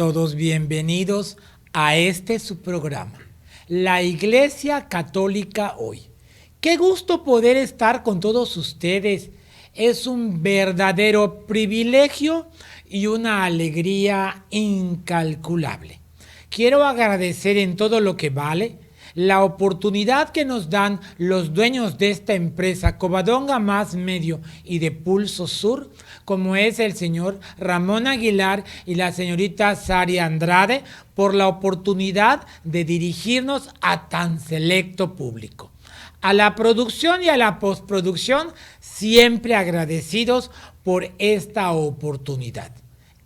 todos bienvenidos a su programa, La Iglesia Católica Hoy. Qué gusto poder estar con todos ustedes. Es un verdadero privilegio y una alegría incalculable. Quiero agradecer en todo lo que vale la oportunidad que nos dan los dueños de esta empresa, Covadonga Más Medio y de Pulso Sur, como es el señor Ramón Aguilar y la señorita Sari Andrade, por la oportunidad de dirigirnos a tan selecto público. A la producción y a la postproducción, siempre agradecidos por esta oportunidad.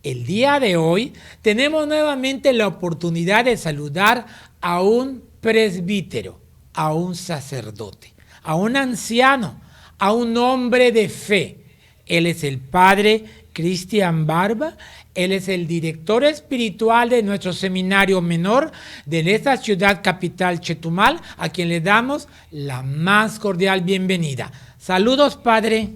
El día de hoy tenemos nuevamente la oportunidad de saludar a un presbítero, a un sacerdote, a un anciano, a un hombre de fe. Él es el padre Cristian Barba. Él es el director espiritual de nuestro seminario menor de esta ciudad capital, Chetumal, a quien le damos la más cordial bienvenida. Saludos, padre.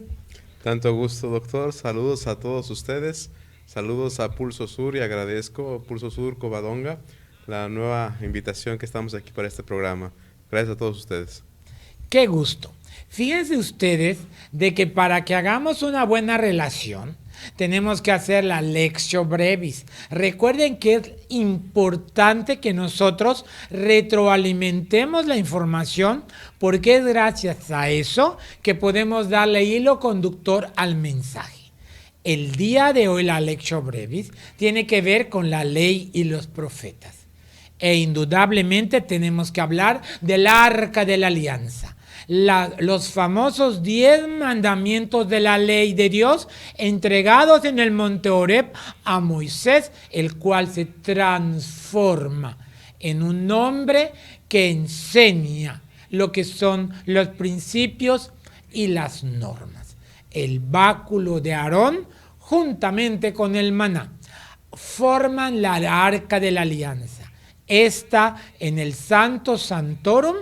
Tanto gusto, doctor. Saludos a todos ustedes. Saludos a Pulso Sur y agradezco a Pulso Sur Covadonga la nueva invitación que estamos aquí para este programa. Gracias a todos ustedes. Qué gusto. Fíjense ustedes de que para que hagamos una buena relación, tenemos que hacer la Lectio Brevis. Recuerden que es importante que nosotros retroalimentemos la información, porque es gracias a eso que podemos darle hilo conductor al mensaje. El día de hoy la Lectio Brevis tiene que ver con la ley y los profetas. E indudablemente tenemos que hablar del Arca de la Alianza. Los famosos 10 mandamientos de la ley de Dios entregados en el monte Horeb a Moisés, el cual se transforma en un hombre que enseña lo que son los principios y las normas. El báculo de Aarón, juntamente con el maná, forman la Arca de la Alianza. Está en el Santo Santorum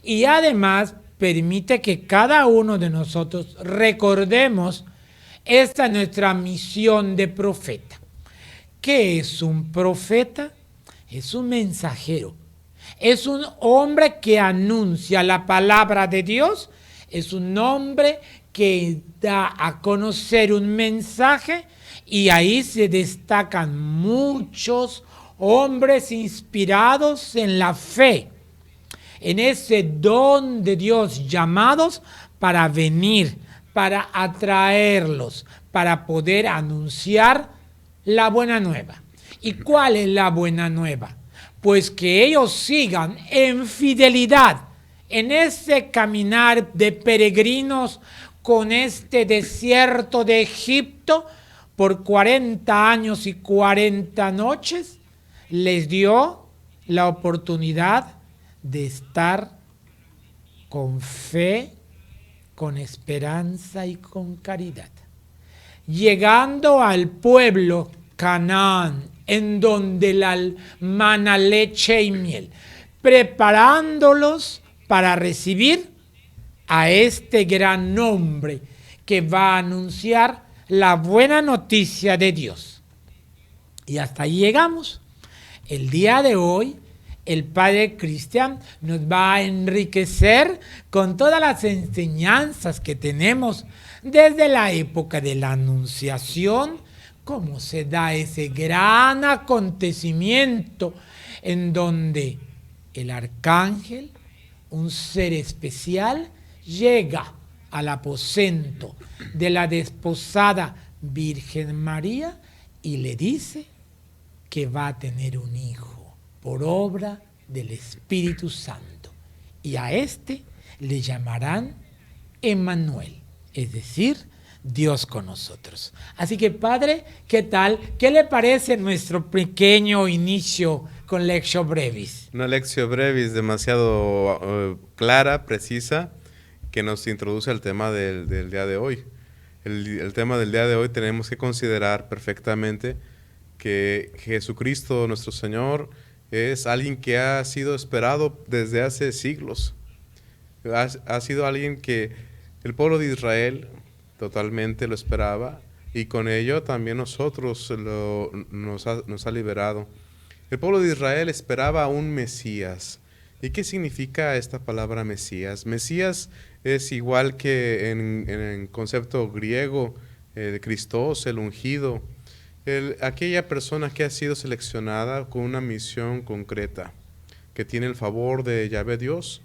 y además permite que cada uno de nosotros recordemos esta nuestra misión de profeta. ¿Qué es un profeta? Es un mensajero. Es un hombre que anuncia la palabra de Dios. Es un hombre que da a conocer un mensaje y ahí se destacan muchos hombres inspirados en la fe, en ese don de Dios, llamados para venir, para atraerlos, para poder anunciar la buena nueva. ¿Y cuál es la buena nueva? Pues que ellos sigan en fidelidad en ese caminar de peregrinos con este desierto de Egipto por 40 años y 40 noches. Les dio la oportunidad de estar con fe, con esperanza y con caridad. Llegando al pueblo Canaán, en donde la mana leche y miel, preparándolos para recibir a este gran hombre que va a anunciar la buena noticia de Dios. Y hasta ahí llegamos. El día de hoy, el padre Cristian nos va a enriquecer con todas las enseñanzas que tenemos desde la época de la Anunciación, cómo se da ese gran acontecimiento en donde el arcángel, un ser especial, llega al aposento de la desposada Virgen María y le dice que va a tener un hijo por obra del Espíritu Santo. Y a este le llamarán Emmanuel, es decir, Dios con nosotros. Así que, padre, ¿qué tal? ¿Qué le parece nuestro pequeño inicio con Lectio Brevis? Una Lectio Brevis demasiado clara, precisa, que nos introduce al tema del día de hoy. El tema del día de hoy tenemos que considerar perfectamente que Jesucristo, nuestro Señor, es alguien que ha sido esperado desde hace siglos. Ha sido alguien que el pueblo de Israel totalmente lo esperaba, y con ello también nosotros nos ha liberado. El pueblo de Israel esperaba a un Mesías. ¿Y qué significa esta palabra Mesías? Mesías es igual que en concepto griego, de Christos, el ungido, aquella persona que ha sido seleccionada con una misión concreta, que tiene el favor de Yahvé Dios,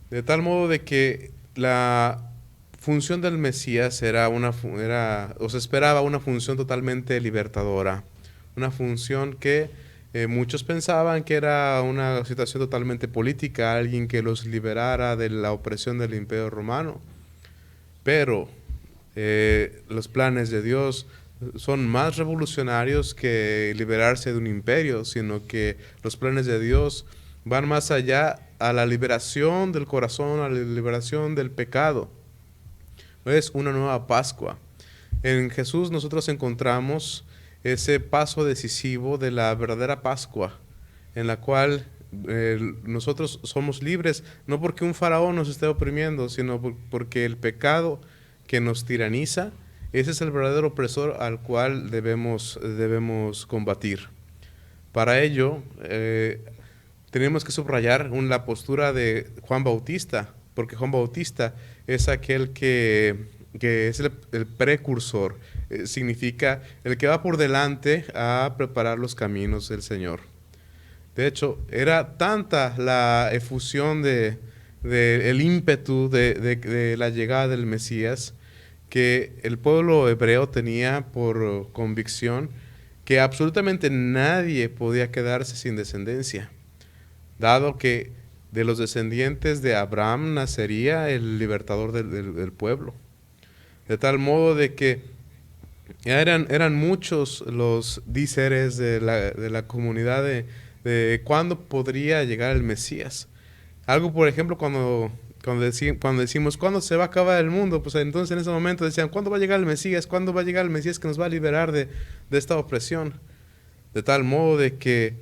de tal modo de que la función del Mesías se esperaba una función totalmente libertadora, una función que muchos pensaban que era una situación totalmente política, alguien que los liberara de la opresión del Imperio Romano. Pero los planes de Dios son más revolucionarios que liberarse de un imperio, sino que los planes de Dios van más allá a la liberación del corazón, a la liberación del pecado. Es una nueva Pascua. En Jesús nosotros encontramos ese paso decisivo de la verdadera Pascua, en la cual nosotros somos libres, no porque un faraón nos esté oprimiendo, sino porque el pecado que nos tiraniza, ese es el verdadero opresor al cual debemos combatir. Para ello, tenemos que subrayar la postura de Juan Bautista, porque Juan Bautista es aquel que es el precursor, significa el que va por delante a preparar los caminos del Señor. De hecho, era tanta la efusión el ímpetu de la llegada del Mesías, que el pueblo hebreo tenía por convicción que absolutamente nadie podía quedarse sin descendencia, dado que de los descendientes de Abraham nacería el libertador del pueblo. De tal modo de que eran muchos los díceres de la comunidad de cuándo podría llegar el Mesías. Algo, por ejemplo, cuando decimos ¿cuándo se va a acabar el mundo? Pues entonces en ese momento decían ¿cuándo va a llegar el Mesías? ¿Cuándo va a llegar el Mesías que nos va a liberar de esta opresión? De tal modo de que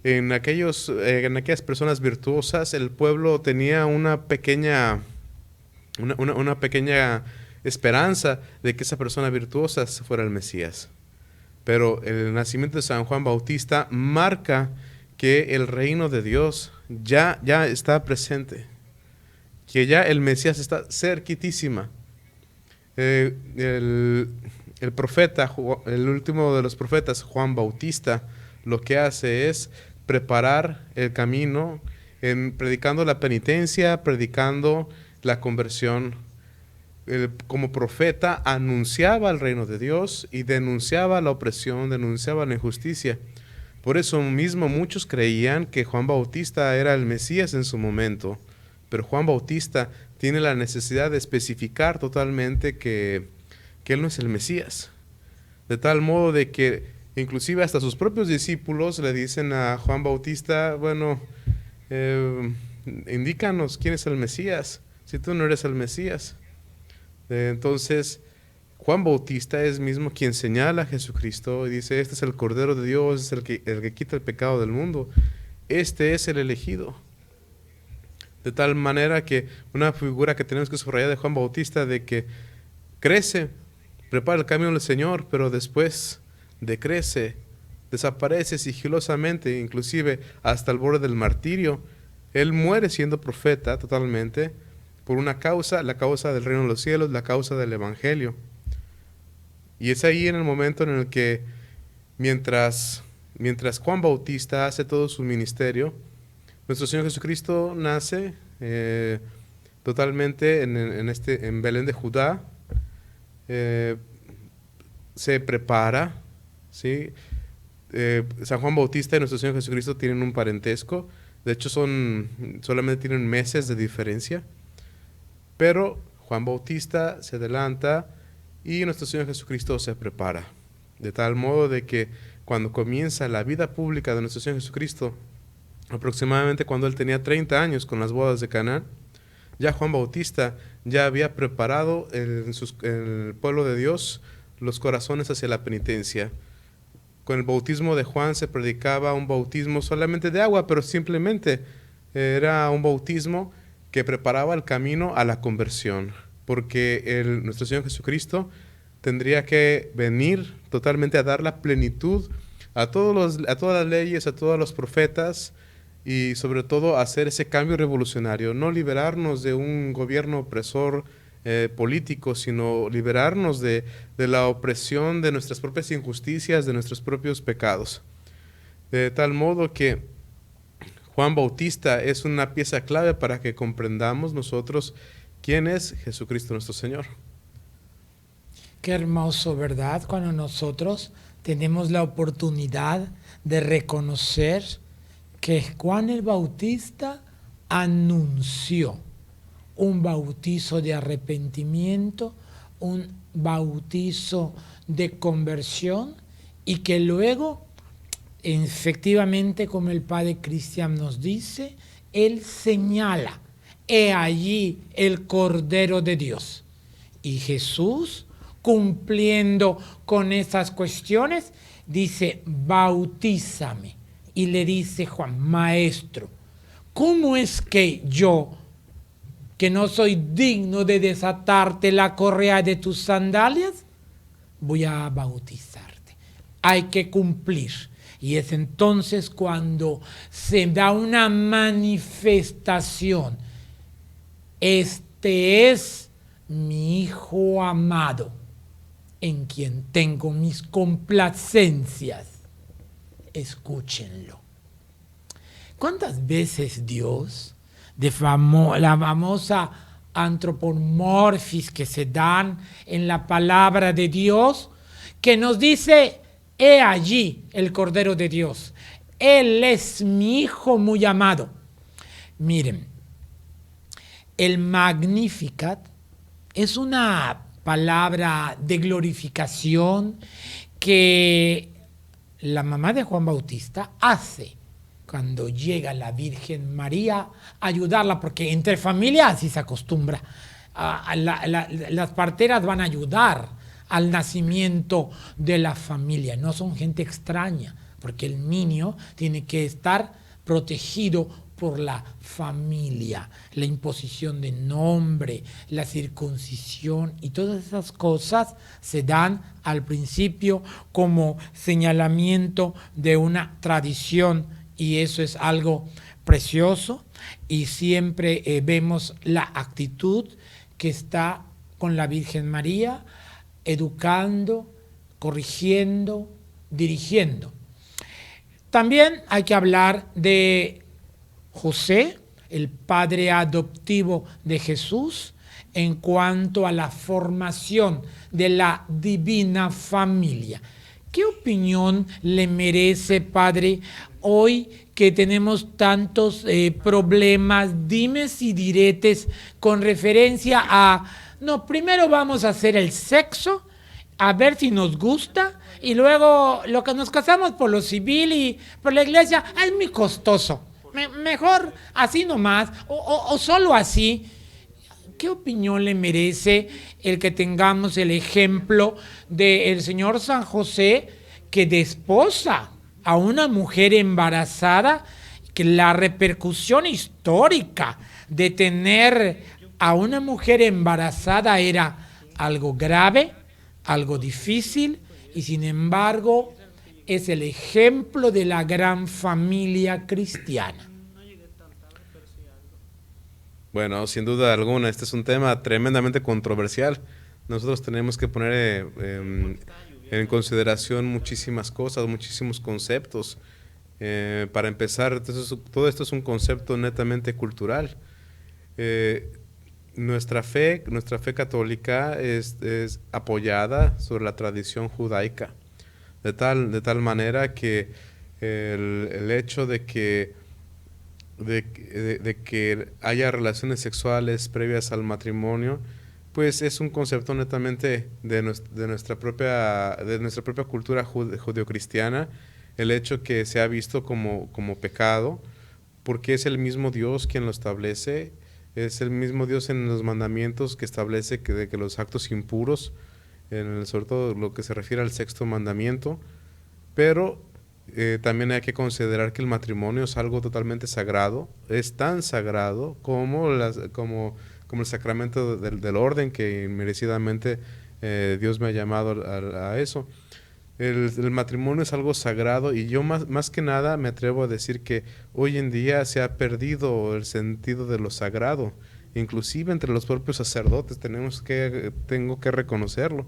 en aquellas personas virtuosas el pueblo tenía una pequeña esperanza de que esa persona virtuosa fuera el Mesías. Pero el nacimiento de San Juan Bautista marca que el reino de Dios ya está presente, que ya el Mesías está cerquitísima. El profeta, el último de los profetas, Juan Bautista, lo que hace es preparar el camino, predicando la penitencia, predicando la conversión. Como profeta anunciaba el reino de Dios y denunciaba la opresión, denunciaba la injusticia. Por eso mismo muchos creían que Juan Bautista era el Mesías en su momento, pero Juan Bautista tiene la necesidad de especificar totalmente que él no es el Mesías. De tal modo de que inclusive hasta sus propios discípulos le dicen a Juan Bautista, bueno, indícanos quién es el Mesías, si tú no eres el Mesías. Entonces, Juan Bautista es mismo quien señala a Jesucristo y dice, este es el Cordero de Dios, es el que quita el pecado del mundo. Este es el elegido. De tal manera que una figura que tenemos que subrayar de Juan Bautista, de que crece, prepara el camino del Señor, pero después decrece, desaparece sigilosamente, inclusive hasta el borde del martirio. Él muere siendo profeta totalmente, por una causa, la causa del reino de los cielos, la causa del evangelio. Y es ahí en el momento en el que, mientras Juan Bautista hace todo su ministerio, nuestro Señor Jesucristo nace totalmente en Belén de Judá, se prepara, ¿sí? San Juan Bautista y nuestro Señor Jesucristo tienen un parentesco, de hecho solamente tienen meses de diferencia. Pero Juan Bautista se adelanta y nuestro Señor Jesucristo se prepara. De tal modo de que cuando comienza la vida pública de nuestro Señor Jesucristo, aproximadamente cuando él tenía 30 años con las bodas de Caná, ya Juan Bautista ya había preparado en el pueblo de Dios los corazones hacia la penitencia. Con el bautismo de Juan se predicaba un bautismo solamente de agua, pero simplemente era un bautismo que preparaba el camino a la conversión, porque nuestro Señor Jesucristo tendría que venir totalmente a dar la plenitud a todas las leyes, a todos los profetas, y sobre todo hacer ese cambio revolucionario, no liberarnos de un gobierno opresor político, sino liberarnos de la opresión de nuestras propias injusticias, de nuestros propios pecados. De tal modo que Juan Bautista es una pieza clave para que comprendamos nosotros quién es Jesucristo nuestro Señor. Qué hermoso, ¿verdad? Cuando nosotros tenemos la oportunidad de reconocer que Juan el Bautista anunció un bautizo de arrepentimiento, un bautizo de conversión, y que luego, efectivamente, como el padre Cristian nos dice, él señala: he allí el Cordero de Dios. Y Jesús, cumpliendo con esas cuestiones, dice: bautízame. Y le dice Juan: maestro, ¿cómo es que yo, que no soy digno de desatarte la correa de tus sandalias, voy a bautizarte? Hay que cumplir. Y es entonces cuando se da una manifestación: este es mi Hijo amado, en quien tengo mis complacencias. Escúchenlo. ¿Cuántas veces Dios, la famosa antropomorfis que se dan en la palabra de Dios, que nos dice: he allí el Cordero de Dios, Él es mi Hijo muy amado? Miren, el Magnificat es una palabra de glorificación que la mamá de Juan Bautista hace cuando llega la Virgen María a ayudarla, porque entre familias así se acostumbra. Las parteras van a ayudar al nacimiento de la familia, no son gente extraña, porque el niño tiene que estar protegido por la familia, la imposición de nombre, la circuncisión y todas esas cosas se dan al principio como señalamiento de una tradición, y eso es algo precioso, y siempre vemos la actitud que está con la Virgen María, educando, corrigiendo, dirigiendo. También hay que hablar de José, el padre adoptivo de Jesús, en cuanto a la formación de la divina familia. ¿Qué opinión le merece, padre, hoy que tenemos tantos problemas, dimes y diretes con referencia a: no, primero vamos a hacer el sexo, a ver si nos gusta, y luego lo que nos casamos por lo civil y por la iglesia es muy costoso? Mejor así nomás, o solo así. ¿Qué opinión le merece el que tengamos el ejemplo del señor San José, que desposa a una mujer embarazada, que la repercusión histórica de tener a una mujer embarazada era algo grave, algo difícil, y sin embargo es el ejemplo de la gran familia cristiana? Bueno, sin duda alguna, este es un tema tremendamente controversial. Nosotros tenemos que poner en consideración muchísimas cosas, muchísimos conceptos. Para empezar, todo esto es un concepto netamente cultural. Nuestra fe católica es apoyada sobre la tradición judaica, de tal manera que el hecho de que haya relaciones sexuales previas al matrimonio, pues es un concepto netamente de nuestra propia cultura judeocristiana. El hecho que se ha visto como pecado, porque es el mismo Dios quien lo establece, es el mismo Dios en los mandamientos que establece de que los actos impuros, sobre todo lo que se refiere al sexto mandamiento, pero también hay que considerar que el matrimonio es algo totalmente sagrado, es tan sagrado como el sacramento del orden, que merecidamente Dios me ha llamado a eso. El matrimonio es algo sagrado y yo más que nada me atrevo a decir que hoy en día se ha perdido el sentido de lo sagrado. Inclusive entre los propios sacerdotes tengo que reconocerlo.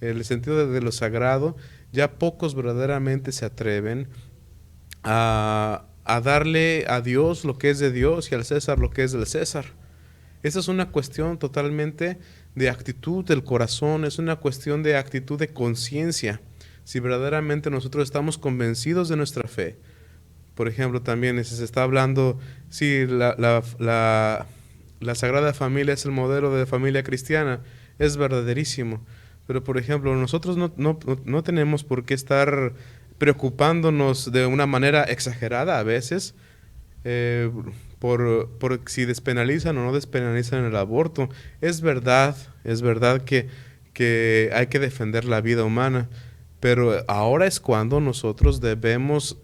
El sentido de lo sagrado, ya pocos verdaderamente se atreven a darle a Dios lo que es de Dios y al César lo que es del César. Esa es una cuestión totalmente de actitud del corazón, es una cuestión de actitud de conciencia. Si verdaderamente nosotros estamos convencidos de nuestra fe, por ejemplo, también se está hablando, si la Sagrada Familia es el modelo de familia cristiana, es verdaderísimo. Pero, por ejemplo, nosotros no tenemos por qué estar preocupándonos de una manera exagerada a veces por si despenalizan o no despenalizan el aborto. Es verdad que hay que defender la vida humana, pero ahora es cuando nosotros debemos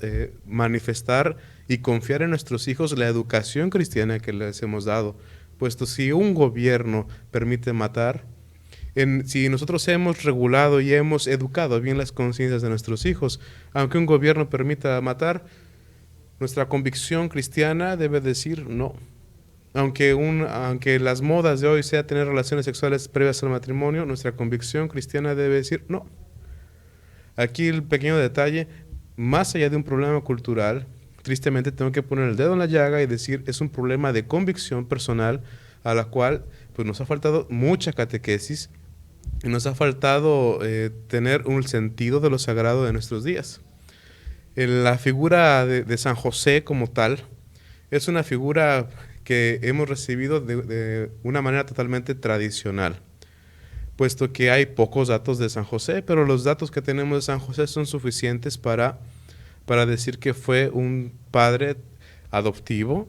manifestar y confiar en nuestros hijos la educación cristiana que les hemos dado, puesto si un gobierno permite matar, si nosotros hemos regulado y hemos educado bien las conciencias de nuestros hijos, aunque un gobierno permita matar, nuestra convicción cristiana debe decir no. Aunque las modas de hoy sea tener relaciones sexuales previas al matrimonio, nuestra convicción cristiana debe decir no. Aquí el pequeño detalle, más allá de un problema cultural, tristemente tengo que poner el dedo en la llaga y decir es un problema de convicción personal a la cual pues nos ha faltado mucha catequesis y nos ha faltado tener un sentido de lo sagrado de nuestros días. La figura de San José como tal es una figura que hemos recibido de una manera totalmente tradicional, puesto que hay pocos datos de San José, pero los datos que tenemos de San José son suficientes para decir que fue un padre adoptivo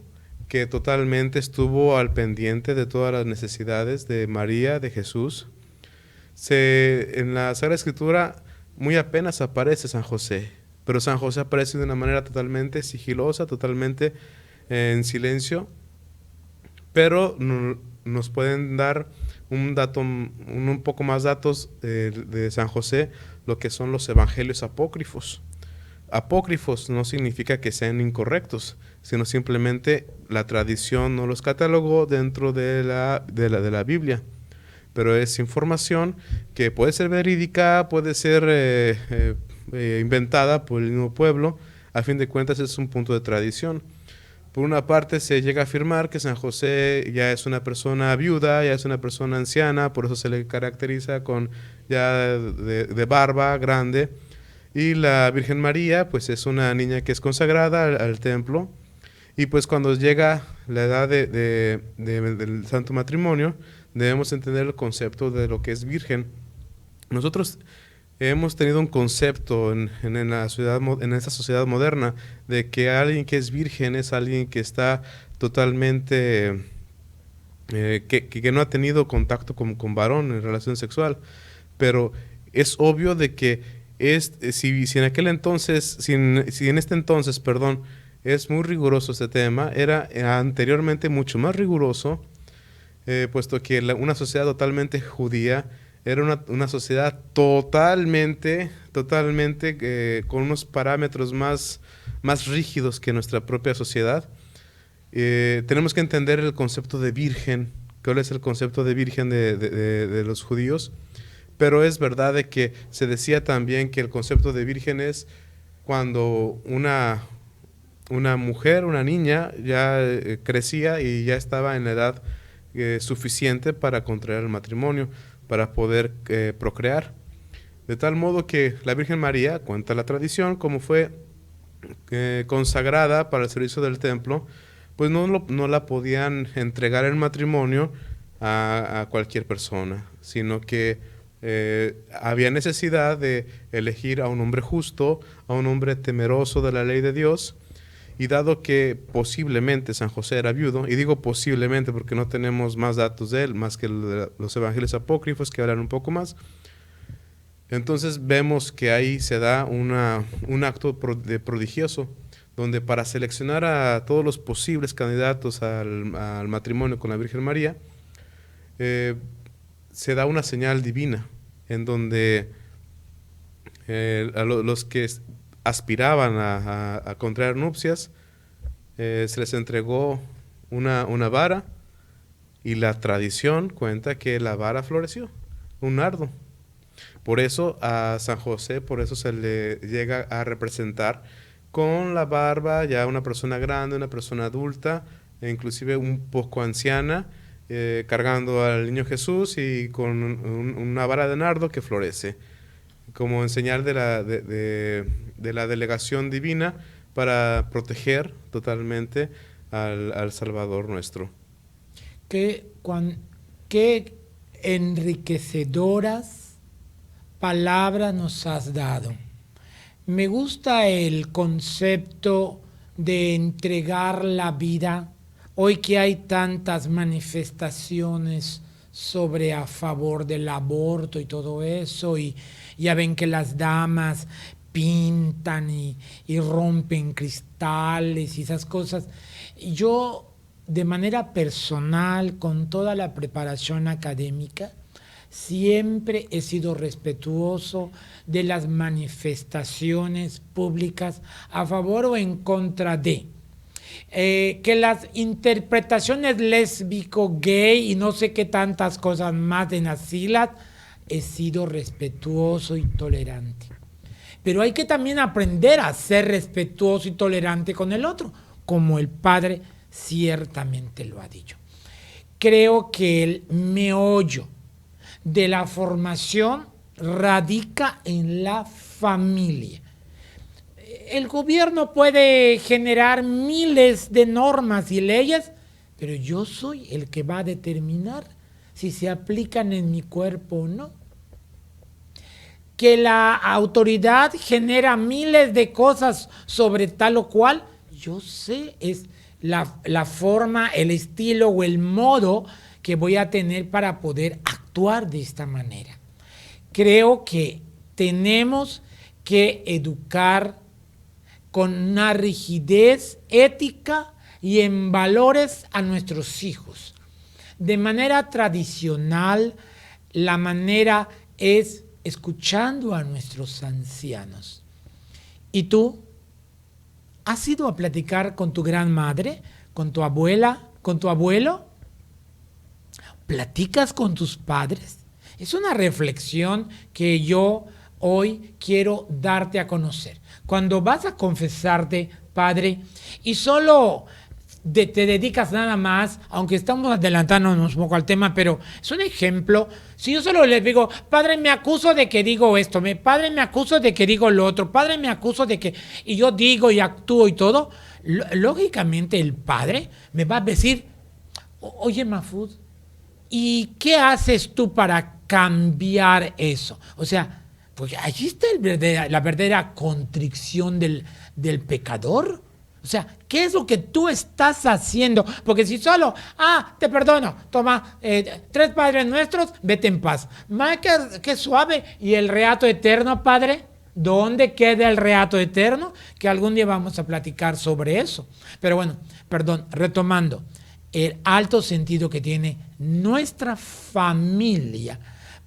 que totalmente estuvo al pendiente de todas las necesidades de María, de Jesús. En la Sagrada Escritura muy apenas aparece San José, pero San José aparece de una manera totalmente sigilosa, totalmente en silencio, pero nos pueden dar un poco más datos de San José, lo que son los evangelios apócrifos. Apócrifos no significa que sean incorrectos, sino simplemente la tradición no los catalogó dentro de la Biblia. Pero es información que puede ser verídica, puede ser inventada por el mismo pueblo. A fin de cuentas es un punto de tradición. Por una parte se llega a afirmar que San José ya es una persona viuda, ya es una persona anciana, por eso se le caracteriza con ya de barba grande. Y la Virgen María pues es una niña que es consagrada al templo. Y pues cuando llega la edad del santo matrimonio, debemos entender el concepto de lo que es virgen. Nosotros hemos tenido un concepto en esta sociedad moderna de que alguien que es virgen es alguien que está totalmente, que no ha tenido contacto con varón en relación sexual. Pero es obvio de que si en aquel entonces, si en este entonces, perdón, es muy riguroso este tema, era anteriormente mucho más riguroso, puesto que una sociedad totalmente judía era una sociedad totalmente con unos parámetros más rígidos que nuestra propia sociedad. Tenemos que entender el concepto de virgen, cuál es el concepto de virgen de los judíos, pero es verdad de que se decía también que el concepto de virgen es cuando una mujer, una niña, ya crecía y ya estaba en la edad suficiente para contraer el matrimonio, para poder procrear. De tal modo que la Virgen María, cuenta la tradición, como fue consagrada para el servicio del templo, pues no la podían entregar en matrimonio a cualquier persona, sino que había necesidad de elegir a un hombre justo, a un hombre temeroso de la ley de Dios. Y dado que posiblemente San José era viudo, y digo posiblemente porque no tenemos más datos de él, más que los evangelios apócrifos que hablan un poco más, entonces vemos que ahí se da un acto prodigioso, donde para seleccionar a todos los posibles candidatos al matrimonio con la Virgen María, se da una señal divina. en donde los que aspiraban a contraer nupcias, se les entregó una vara, y la tradición cuenta que la vara floreció, un nardo. Por eso a San José, por eso se le llega a representar con la barba, ya una persona grande, una persona adulta, e inclusive un poco anciana, cargando al niño Jesús y con una vara de nardo que florece, como en señal de la delegación divina para proteger totalmente al Salvador nuestro. Qué enriquecedoras palabras nos has dado. Me gusta el concepto de entregar la vida. Hoy que hay tantas manifestaciones sobre a favor del aborto y todo eso, y ya ven que las damas pintan y rompen cristales y esas cosas. Yo, de manera personal, con toda la preparación académica, siempre he sido respetuoso de las manifestaciones públicas a favor o en contra de. Que las interpretaciones lésbico, gay y no sé qué tantas cosas más de Nacilat, he sido respetuoso y tolerante. Pero hay que también aprender a ser respetuoso y tolerante con el otro, como el Padre ciertamente lo ha dicho. Creo que el meollo de la formación radica en la familia. El gobierno puede generar miles de normas y leyes, pero yo soy el que va a determinar si se aplican en mi cuerpo o no. Que la autoridad genera miles de cosas sobre tal o cual, yo sé, es la forma, el estilo o el modo que voy a tener para poder actuar de esta manera. Creo que tenemos que educar con una rigidez ética y en valores a nuestros hijos. De manera tradicional, la manera es escuchando a nuestros ancianos. ¿Y tú? ¿Has ido a platicar con tu gran madre, con tu abuela, con tu abuelo? ¿Platicas con tus padres? Es una reflexión que yo hoy quiero darte a conocer. Cuando vas a confesarte, padre, y solo te dedicas nada más, aunque estamos adelantándonos un poco al tema, pero es un ejemplo. Si yo solo les digo, padre, me acuso de que digo esto, padre, me acuso de que digo lo otro, padre, me acuso de que, y yo digo y actúo y todo, lógicamente el padre me va a decir, oye, Mahfoud, ¿y qué haces tú para cambiar eso? O sea, pues allí está la verdadera contrición del pecador. O sea, ¿qué es lo que tú estás haciendo? Porque si solo, te perdono, toma 3 Padres Nuestros, vete en paz. Qué suave. ¿Y el reato eterno, Padre? ¿Dónde queda el reato eterno? Que algún día vamos a platicar sobre eso. Pero bueno, perdón, retomando, el alto sentido que tiene nuestra familia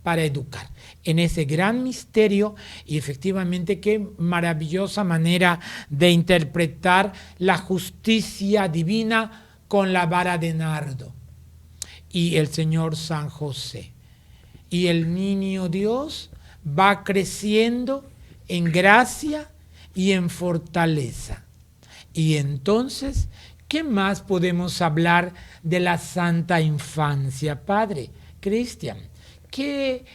para educar en ese gran misterio, y efectivamente qué maravillosa manera de interpretar la justicia divina con la vara de nardo y el Señor San José. Y el niño Dios va creciendo en gracia y en fortaleza. Y entonces, ¿qué más podemos hablar de la santa infancia, Padre Cristian? ¿Qué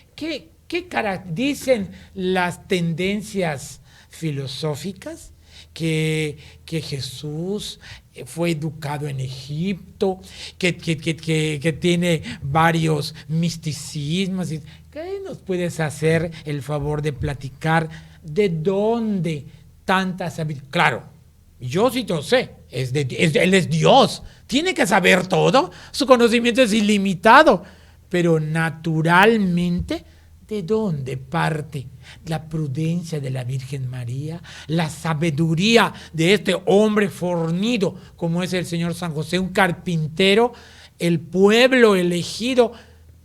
dicen las tendencias filosóficas? Que Jesús fue educado en Egipto, que tiene varios misticismos. ¿Qué nos puedes hacer el favor de platicar de dónde tanta sabiduría? Claro, yo sí lo sé, Él es Dios, tiene que saber todo, su conocimiento es ilimitado. Pero naturalmente, ¿de dónde parte la prudencia de la Virgen María? La sabiduría de este hombre fornido como es el Señor San José, un carpintero, el pueblo elegido.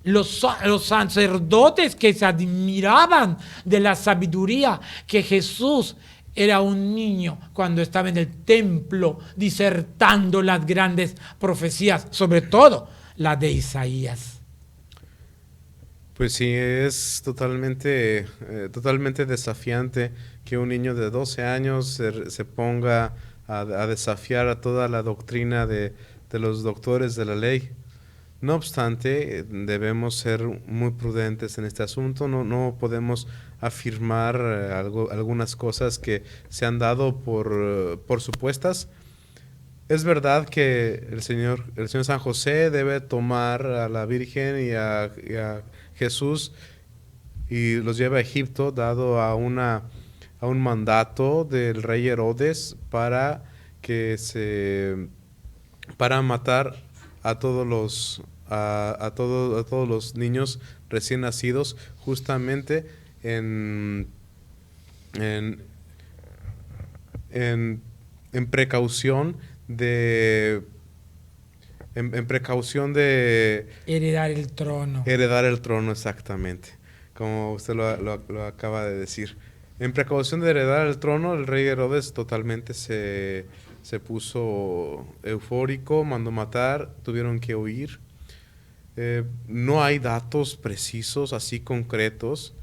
Los sacerdotes que se admiraban de la sabiduría, que Jesús era un niño cuando estaba en el templo disertando las grandes profecías, sobre todo la de Isaías. Pues sí, es totalmente desafiante que un niño de 12 años se ponga a desafiar a toda la doctrina de los doctores de la ley. No obstante, debemos ser muy prudentes en este asunto. No podemos afirmar algunas cosas que se han dado por supuestas. Es verdad que el Señor San José debe tomar a la Virgen y a Jesús y los lleva a Egipto, dado a un mandato del rey Herodes para matar a a todos los niños recién nacidos, justamente en, en, en precaución en precaución de heredar el trono, exactamente, como usted lo acaba de decir. En precaución de heredar el trono, el rey Herodes totalmente se puso eufórico, mandó matar, tuvieron que huir. No hay datos precisos, así concretos.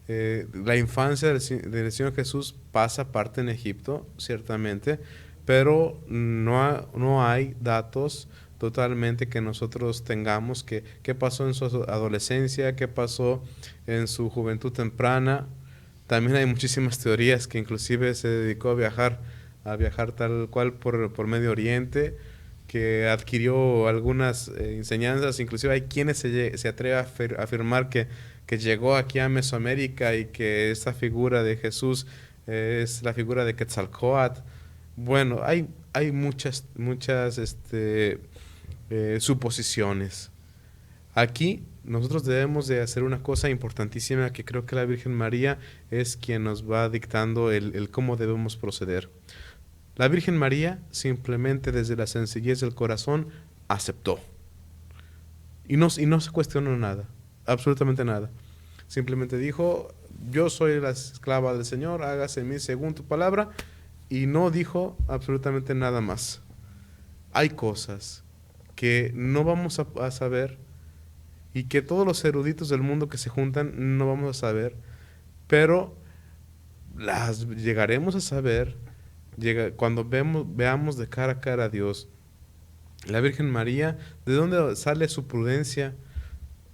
La infancia del Señor Jesús pasa parte en Egipto, ciertamente, pero no hay datos totalmente que nosotros tengamos qué pasó en su adolescencia, qué pasó en su juventud temprana. También hay muchísimas teorías que inclusive se dedicó a viajar tal cual por Medio Oriente, que adquirió algunas enseñanzas. Inclusive hay quienes se atreven a afirmar que llegó aquí a Mesoamérica y que esta figura de Jesús es la figura de Quetzalcóatl. Bueno, hay muchas suposiciones. Aquí nosotros debemos de hacer una cosa importantísima, que creo que la Virgen María es quien nos va dictando el cómo debemos proceder. La Virgen María simplemente desde la sencillez del corazón aceptó. Y no se cuestionó nada, absolutamente nada. Simplemente dijo: yo soy la esclava del Señor, hágase en mí según tu palabra. Y no dijo absolutamente nada más. Hay cosas que no vamos a saber y que todos los eruditos del mundo que se juntan no vamos a saber, pero las llegaremos a saber cuando veamos de cara a cara a Dios. La Virgen María, ¿de dónde sale su prudencia?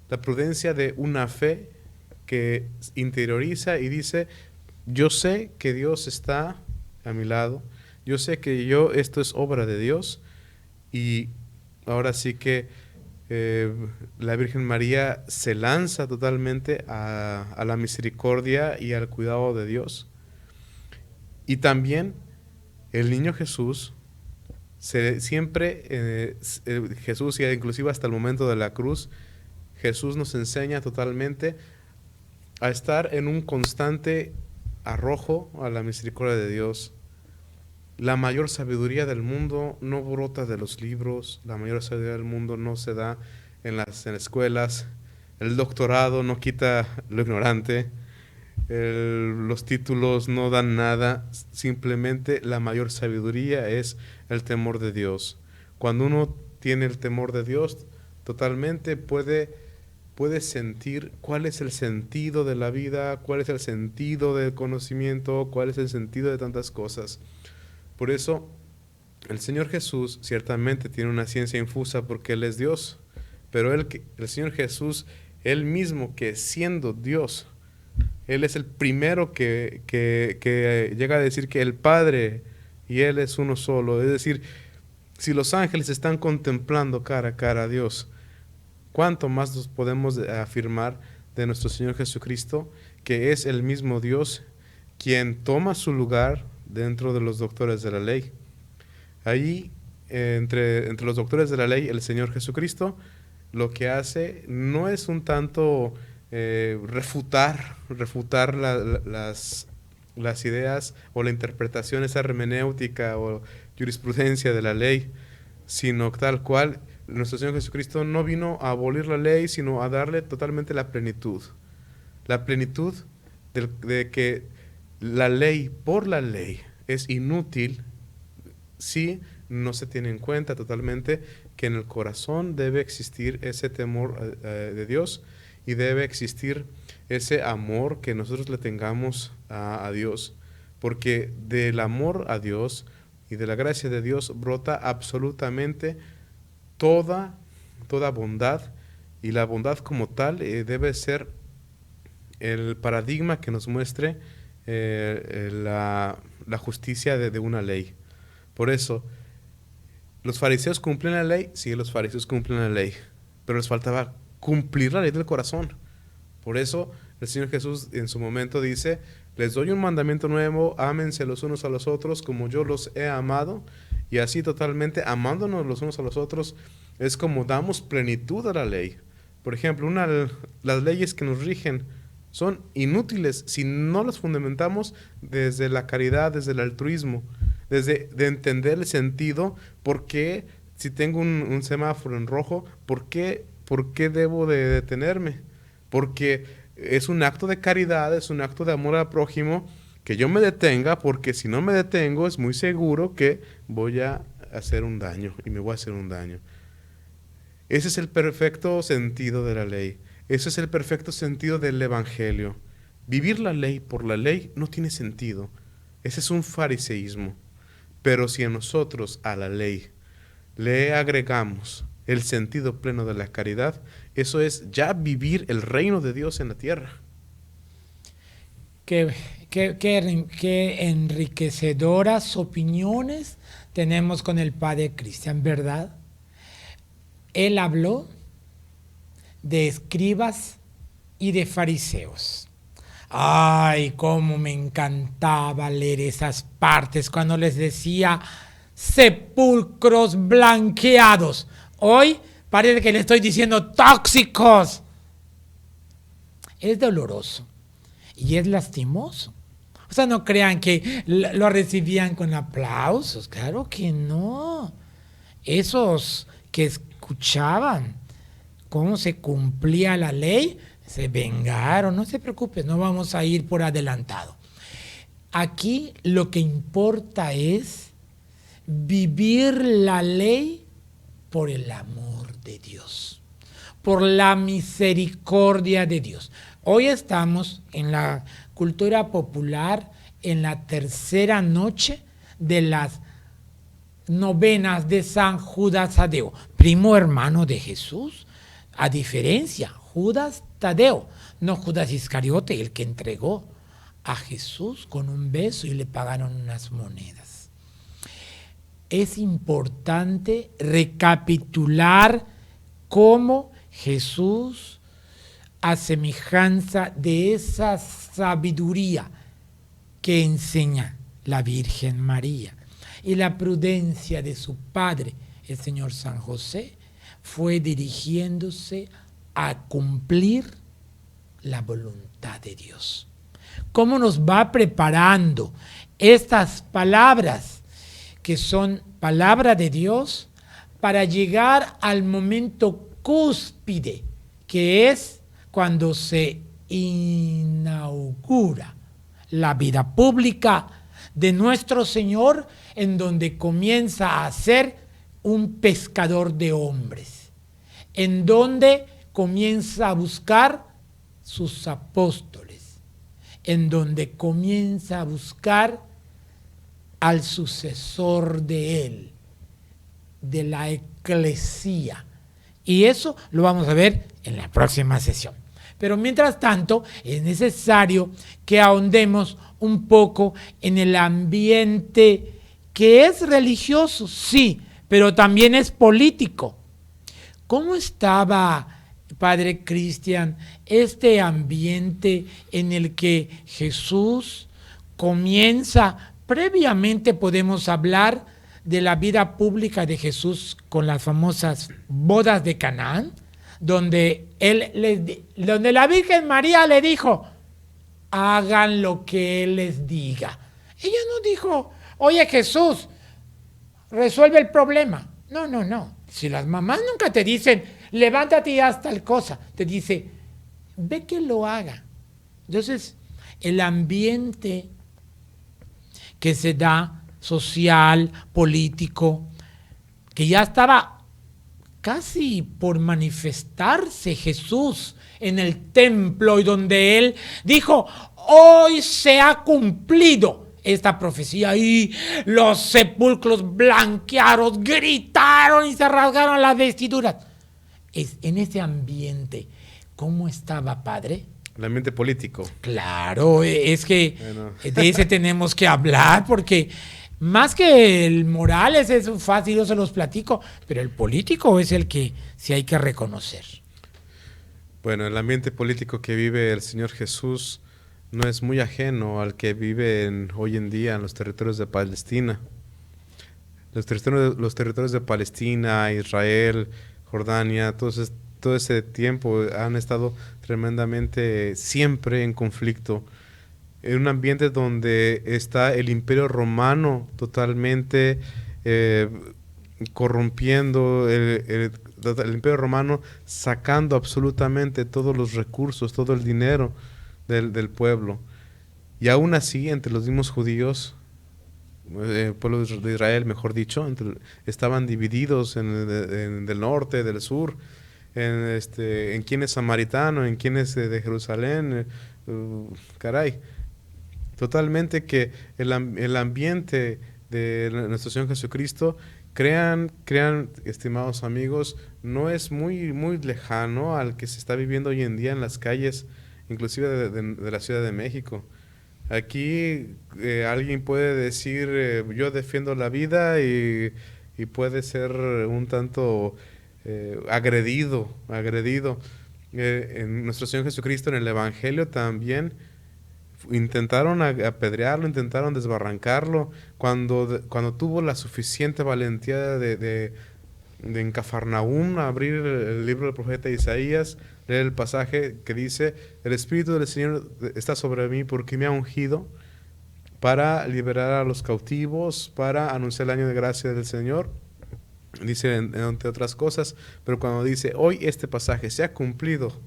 La prudencia de una fe que interioriza y dice: yo sé que Dios está a mi lado, yo sé que esto es obra de Dios. Y ahora sí que la Virgen María se lanza totalmente a la misericordia y al cuidado de Dios. Y también el niño Jesús, Jesús, y inclusive hasta el momento de la cruz, Jesús nos enseña totalmente a estar en un constante arrojo a la misericordia de Dios. La mayor sabiduría del mundo no brota de los libros, la mayor sabiduría del mundo no se da en las escuelas, el doctorado no quita lo ignorante, los títulos no dan nada, simplemente la mayor sabiduría es el temor de Dios. Cuando uno tiene el temor de Dios, totalmente puede sentir cuál es el sentido de la vida, cuál es el sentido del conocimiento, cuál es el sentido de tantas cosas. Por eso, el Señor Jesús ciertamente tiene una ciencia infusa porque Él es Dios, pero el Señor Jesús, Él mismo, que siendo Dios, Él es el primero que llega a decir que el Padre y Él es uno solo. Es decir, si los ángeles están contemplando cara a cara a Dios, ¿cuánto más nos podemos afirmar de nuestro Señor Jesucristo, que es el mismo Dios quien toma su lugar dentro de los doctores de la ley? Allí, entre los doctores de la ley, el Señor Jesucristo lo que hace no es un tanto refutar las ideas o la interpretación, esa hermenéutica o jurisprudencia de la ley, sino tal cual nuestro Señor Jesucristo no vino a abolir la ley, sino a darle totalmente la plenitud. La plenitud de que la ley por la ley es inútil si no se tiene en cuenta totalmente que en el corazón debe existir ese temor de Dios y debe existir ese amor que nosotros le tengamos a Dios, porque del amor a Dios y de la gracia de Dios brota absolutamente toda bondad, y la bondad como tal debe ser el paradigma que nos muestre la justicia de una ley. Por eso, ¿los fariseos cumplen la ley? Sí, los fariseos cumplen la ley, pero les faltaba cumplir la ley del corazón. Por eso el Señor Jesús en su momento dice: les doy un mandamiento nuevo, ámense los unos a los otros como yo los he amado. Y así, totalmente amándonos los unos a los otros, es como damos plenitud a la ley. Por ejemplo, las leyes que nos rigen son inútiles si no las fundamentamos desde la caridad, desde el altruismo, desde de entender el sentido. ¿Por qué, si tengo un semáforo en rojo, por qué debo de detenerme? Porque es un acto de caridad, es un acto de amor al prójimo que yo me detenga, porque si no me detengo es muy seguro que voy a hacer un daño y me voy a hacer un daño. Ese es el perfecto sentido de la ley. Ese es el perfecto sentido del evangelio. Vivir la ley por la ley no tiene sentido. Ese es un fariseísmo. Pero si a nosotros, a la ley, le agregamos el sentido pleno de la caridad, eso es ya vivir el reino de Dios en la tierra. Qué enriquecedoras opiniones tenemos con el padre Cristian, ¿verdad? Él habló de escribas y de fariseos. Ay, cómo me encantaba leer esas partes cuando les decía sepulcros blanqueados. Hoy parece que le estoy diciendo tóxicos. Es doloroso y es lastimoso. O sea, no crean que lo recibían con aplausos. Claro que no. Esos que escuchaban cómo se cumplía la ley, se vengaron. No se preocupen, no vamos a ir por adelantado. Aquí lo que importa es vivir la ley por el amor de Dios, por la misericordia de Dios. Hoy estamos en la cultura popular en la tercera noche de las novenas de San Judas Tadeo, primo hermano de Jesús. A diferencia, Judas Tadeo, no Judas Iscariote, el que entregó a Jesús con un beso y le pagaron unas monedas. Es importante recapitular cómo Jesús, a semejanza de esa sabiduría que enseña la Virgen María y la prudencia de su padre, el Señor San José, fue dirigiéndose a cumplir la voluntad de Dios. ¿Cómo nos va preparando estas palabras, que son palabra de Dios, para llegar al momento cúspide, que es cuando se inaugura la vida pública de nuestro Señor, en donde comienza a ser un pescador de hombres, en donde comienza a buscar sus apóstoles, en donde comienza a buscar al sucesor de él, de la eclesía. Y eso lo vamos a ver en la próxima sesión. Pero mientras tanto, es necesario que ahondemos un poco en el ambiente que es religioso, sí, pero también es político. ¿Cómo estaba, padre Cristian, este ambiente en el que Jesús comienza? Previamente podemos hablar de la vida pública de Jesús con las famosas bodas de Canaán, donde la Virgen María le dijo: hagan lo que Él les diga. Ella no dijo: oye Jesús, resuelve el problema. No. Si las mamás nunca te dicen, levántate y haz tal cosa, te dice, ve que lo haga. Entonces, el ambiente que se da, social, político, que ya estaba casi por manifestarse Jesús en el templo y donde él dijo, hoy se ha cumplido esta profecía, y los sepulcros blanquearon, gritaron y se rasgaron las vestiduras. En ese ambiente, ¿cómo estaba, padre? El ambiente político. Claro, es que Bueno. de ese tenemos que hablar, porque más que el moral, ese es fácil, yo se los platico, pero el político es el que sí hay que reconocer. Bueno, el ambiente político que vive el Señor Jesús no es muy ajeno al que vive hoy en día en los territorios de Palestina. Los territorios de Palestina, Israel, Jordania, todo ese tiempo han estado tremendamente siempre en conflicto. En un ambiente donde está el Imperio Romano totalmente corrompiendo, el Imperio Romano sacando absolutamente todos los recursos, todo el dinero del pueblo. Y aún así, entre los mismos judíos, el pueblo de Israel, mejor dicho, estaban divididos del norte, del sur, en quién es samaritano, en quién es de Jerusalén, caray. Totalmente que el ambiente de nuestro Señor Jesucristo, crean, estimados amigos, no es muy, muy lejano al que se está viviendo hoy en día en las calles, inclusive de la Ciudad de México. Aquí alguien puede decir, yo defiendo la vida, y puede ser un tanto agredido. En nuestro Señor Jesucristo, en el Evangelio también, intentaron apedrearlo, intentaron desbarrancarlo. Cuando tuvo la suficiente valentía de en Cafarnaúm abrir el libro del profeta Isaías, leer el pasaje que dice, el Espíritu del Señor está sobre mí porque me ha ungido para liberar a los cautivos, para anunciar el año de gracia del Señor. Dice entre otras cosas, pero cuando dice, hoy este pasaje se ha cumplido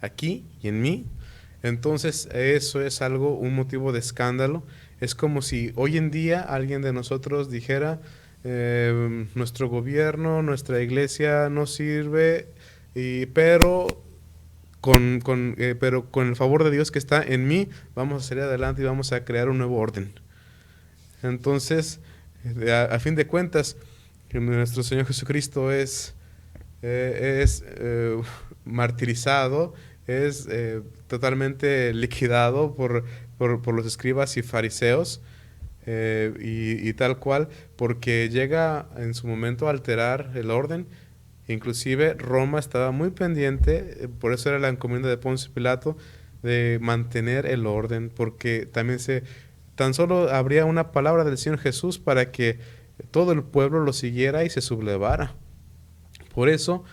aquí y en mí, entonces eso es un motivo de escándalo. Es como si hoy en día alguien de nosotros dijera, nuestro gobierno, nuestra iglesia no sirve, pero con el favor de Dios que está en mí, vamos a salir adelante y vamos a crear un nuevo orden. Entonces, a fin de cuentas, nuestro Señor Jesucristo es martirizado, es totalmente liquidado por los escribas y fariseos, y tal cual, porque llega en su momento a alterar el orden. Inclusive Roma estaba muy pendiente, por eso era la encomienda de Poncio Pilato, de mantener el orden, porque también tan solo habría una palabra del Señor Jesús para que todo el pueblo lo siguiera y se sublevara. Por eso,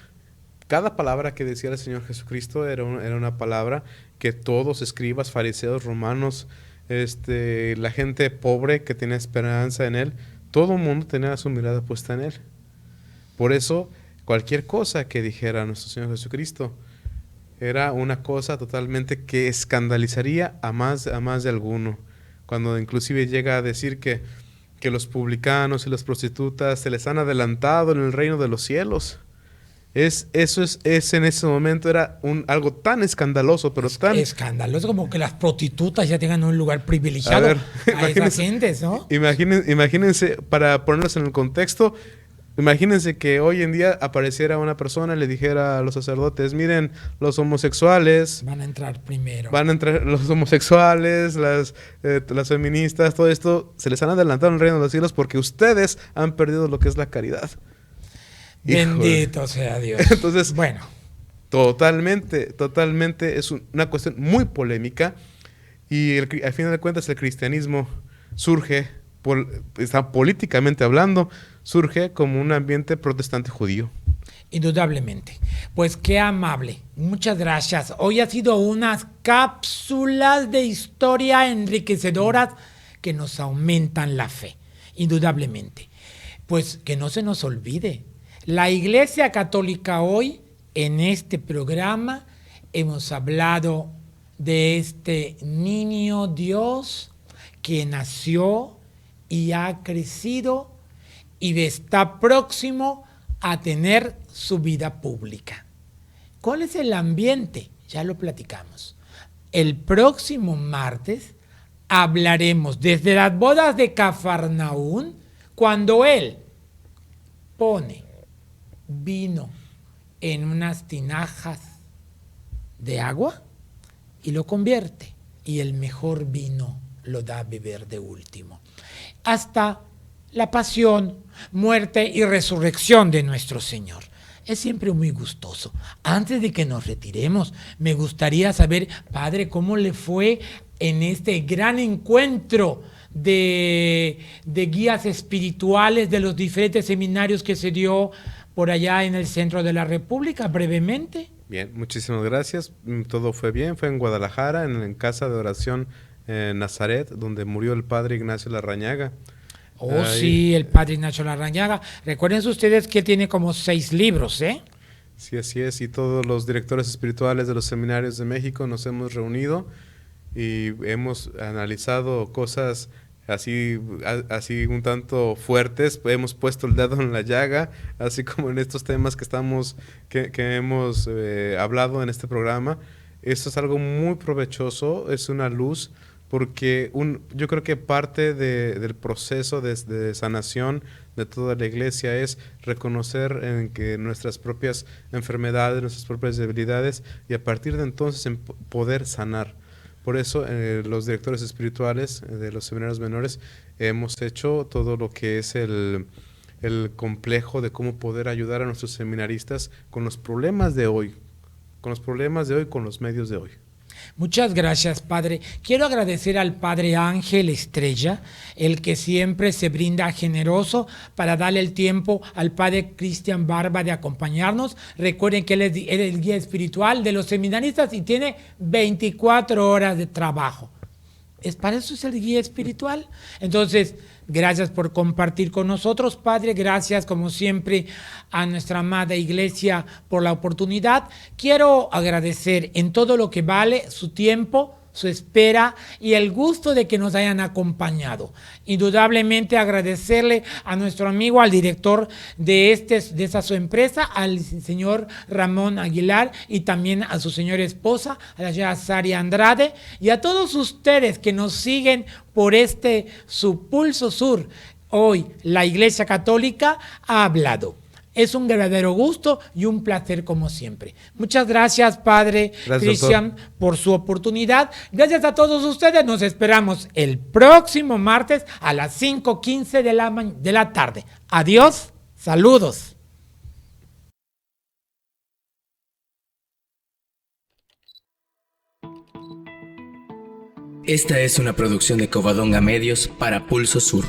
cada palabra que decía el Señor Jesucristo era una palabra que todos, escribas, fariseos, romanos, la gente pobre que tenía esperanza en Él, todo el mundo tenía su mirada puesta en Él. Por eso, cualquier cosa que dijera nuestro Señor Jesucristo era una cosa totalmente que escandalizaría a más de alguno. Cuando inclusive llega a decir que los publicanos y las prostitutas se les han adelantado en el reino de los cielos. Eso es en ese momento era algo tan escandaloso, pero tan escandaloso como que las prostitutas ya tengan un lugar privilegiado a esas gentes, ¿no? Imagínense, para ponerlos en el contexto, imagínense que hoy en día apareciera una persona y le dijera a los sacerdotes, miren, los homosexuales van a entrar primero. Van a entrar los homosexuales, las feministas, todo esto, se les han adelantado en el reino de los cielos porque ustedes han perdido lo que es la caridad. Bendito sea Dios. Entonces, bueno, totalmente es una cuestión muy polémica, y al final de cuentas el cristianismo surge, está políticamente hablando, surge como un ambiente protestante judío. Indudablemente. Pues qué amable. Muchas gracias. Hoy ha sido unas cápsulas de historia enriquecedoras que nos aumentan la fe. Indudablemente. Pues que no se nos olvide. La Iglesia Católica hoy, en este programa, hemos hablado de este niño Dios que nació y ha crecido y está próximo a tener su vida pública. ¿Cuál es el ambiente? Ya lo platicamos. El próximo martes hablaremos desde las bodas de Cafarnaún, cuando él pone vino en unas tinajas de agua y lo convierte, y el mejor vino lo da a beber de último, hasta la pasión, muerte y resurrección de nuestro Señor. Es siempre muy gustoso. Antes de que nos retiremos, me gustaría saber, Padre, cómo le fue en este gran encuentro de guías espirituales de los diferentes seminarios que se dio por allá en el centro de la República, brevemente. Bien, muchísimas gracias. Todo fue bien. Fue en Guadalajara, en casa de oración Nazaret, donde murió el padre Ignacio Larrañaga. Oh, sí, el padre Ignacio Larrañaga. Recuerden ustedes que tiene como 6 libros, ¿eh? Sí, así es. Y todos los directores espirituales de los seminarios de México nos hemos reunido y hemos analizado cosas así un tanto fuertes. Hemos puesto el dedo en la llaga, así como en estos temas que hemos hablado en este programa. Esto es algo muy provechoso, es una luz, porque yo creo que parte del proceso de sanación de toda la iglesia es reconocer en que nuestras propias enfermedades, nuestras propias debilidades, y a partir de entonces poder sanar. Por eso los directores espirituales de los seminarios menores hemos hecho todo lo que es el complejo de cómo poder ayudar a nuestros seminaristas con los problemas de hoy, con los medios de hoy. Muchas gracias, Padre. Quiero agradecer al Padre Ángel Estrella, el que siempre se brinda generoso para darle el tiempo al Padre Cristian Barba de acompañarnos. Recuerden que él es el guía espiritual de los seminaristas y tiene 24 horas de trabajo. Para eso es el guía espiritual. Entonces, gracias por compartir con nosotros, Padre. Gracias, como siempre, a nuestra amada iglesia por la oportunidad. Quiero agradecer en todo lo que vale su tiempo, su espera y el gusto de que nos hayan acompañado. Indudablemente agradecerle a nuestro amigo, al director de esa su empresa, al señor Ramón Aguilar, y también a su señora esposa, a la señora Saria Andrade, y a todos ustedes que nos siguen por su Pulso Sur. Hoy la Iglesia Católica ha hablado. Es un verdadero gusto y un placer como siempre. Muchas gracias, Padre Cristian, por su oportunidad. Gracias a todos ustedes. Nos esperamos el próximo martes a las 5:15 de la tarde. Adiós. Saludos. Esta es una producción de Covadonga Medios para Pulso Sur.